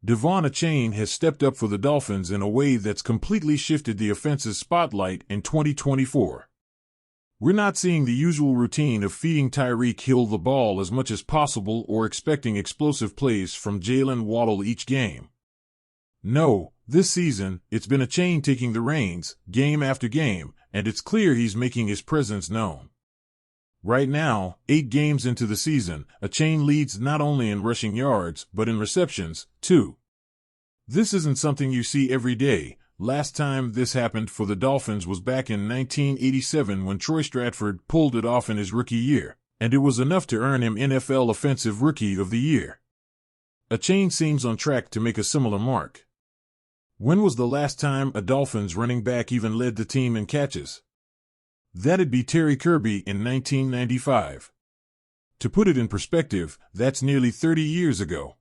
Devon Achane has stepped up for the Dolphins in a way that's completely shifted the offense's spotlight in 2024. We're not seeing the usual routine of feeding Tyreek Hill the ball as much as possible or expecting explosive plays from Jalen Waddle each game. No, this season, it's been Achane taking the reins, game after game, and it's clear he's making his presence known. Right now, 8 games into the season, Achane leads not only in rushing yards, but in receptions, too. This isn't something you see every day. Last time this happened for the Dolphins was back in 1987 when Troy Stratford pulled it off in his rookie year, and it was enough to earn him NFL Offensive Rookie of the Year. Achane seems on track to make a similar mark. When was the last time a Dolphins running back even led the team in catches? That'd be Terry Kirby in 1995. To put it in perspective, that's nearly 30 years ago.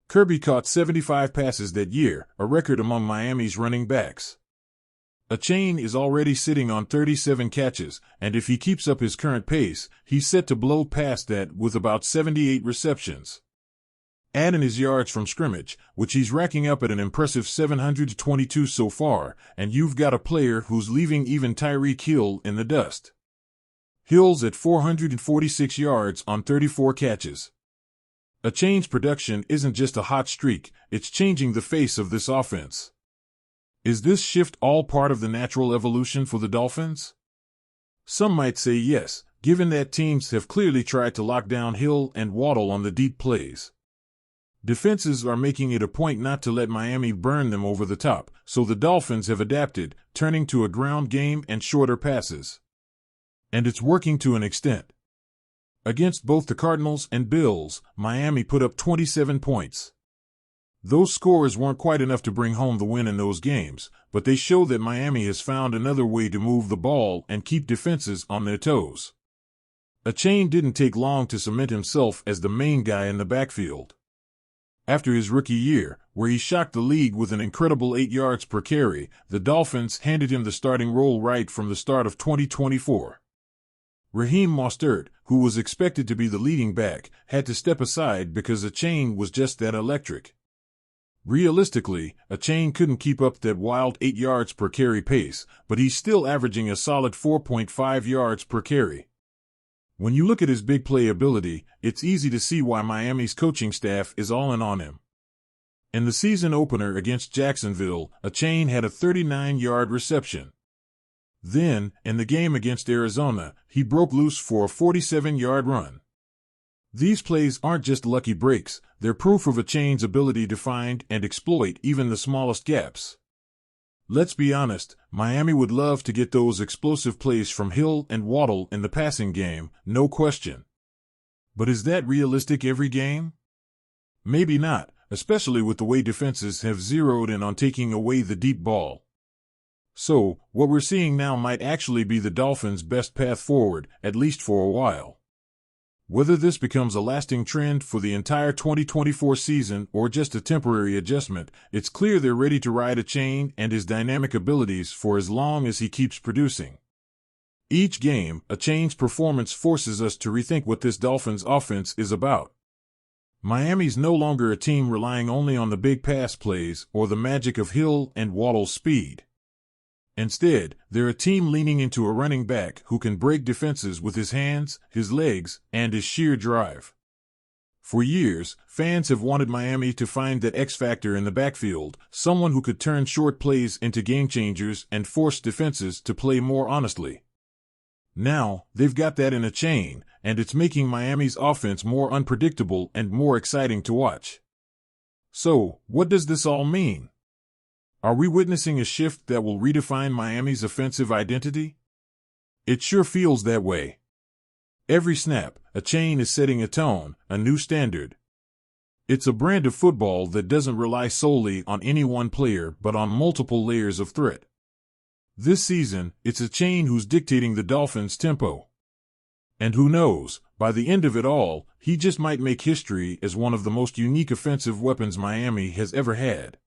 Kirby caught 75 passes that year, a record among Miami's running backs. Achane is already sitting on 37 catches, and if he keeps up his current pace, he's set to blow past that with about 78 receptions. Add in his yards from scrimmage, which he's racking up at an impressive 722 so far, and you've got a player who's leaving even Tyreek Hill in the dust. Hill's at 446 yards on 34 catches. Achane's production isn't just a hot streak, it's changing the face of this offense. Is this shift all part of the natural evolution for the Dolphins? Some might say yes, given that teams have clearly tried to lock down Hill and Waddle on the deep plays. Defenses are making it a point not to let Miami burn them over the top, so the Dolphins have adapted, turning to a ground game and shorter passes. And it's working to an extent. Against both the Cardinals and Bills, Miami put up 27 points. Those scores weren't quite enough to bring home the win in those games, but they show that Miami has found another way to move the ball and keep defenses on their toes. Achane didn't take long to cement himself as the main guy in the backfield. After his rookie year, where he shocked the league with an incredible 8 yards per carry, the Dolphins handed him the starting role right from the start of 2024. Raheem Mostert, who was expected to be the leading back, had to step aside because Achane was just that electric. Realistically, Achane couldn't keep up that wild 8 yards per carry pace, but he's still averaging a solid 4.5 yards per carry. When you look at his big play ability, it's easy to see why Miami's coaching staff is all in on him. In the season opener against Jacksonville, Achane had a 39-yard reception. Then, in the game against Arizona, he broke loose for a 47-yard run. These plays aren't just lucky breaks, they're proof of Achane's ability to find and exploit even the smallest gaps. Let's be honest, Miami would love to get those explosive plays from Hill and Waddle in the passing game, no question. But is that realistic every game? Maybe not, especially with the way defenses have zeroed in on taking away the deep ball. So, what we're seeing now might actually be the Dolphins' best path forward, at least for a while. Whether this becomes a lasting trend for the entire 2024 season or just a temporary adjustment, it's clear they're ready to ride Achane and his dynamic abilities for as long as he keeps producing. Each game, Achane's performance forces us to rethink what this Dolphins offense is about. Miami's no longer a team relying only on the big pass plays or the magic of Hill and Waddle's speed. Instead, they're a team leaning into a running back who can break defenses with his hands, his legs, and his sheer drive. For years, fans have wanted Miami to find that X factor in the backfield, someone who could turn short plays into game changers and force defenses to play more honestly. Now, they've got that in Achane, and it's making Miami's offense more unpredictable and more exciting to watch. So, what does this all mean? Are we witnessing a shift that will redefine Miami's offensive identity? It sure feels that way. Every snap, Achane is setting a tone, a new standard. It's a brand of football that doesn't rely solely on any one player but on multiple layers of threat. This season, it's Achane who's dictating the Dolphins' tempo. And who knows, by the end of it all, he just might make history as one of the most unique offensive weapons Miami has ever had.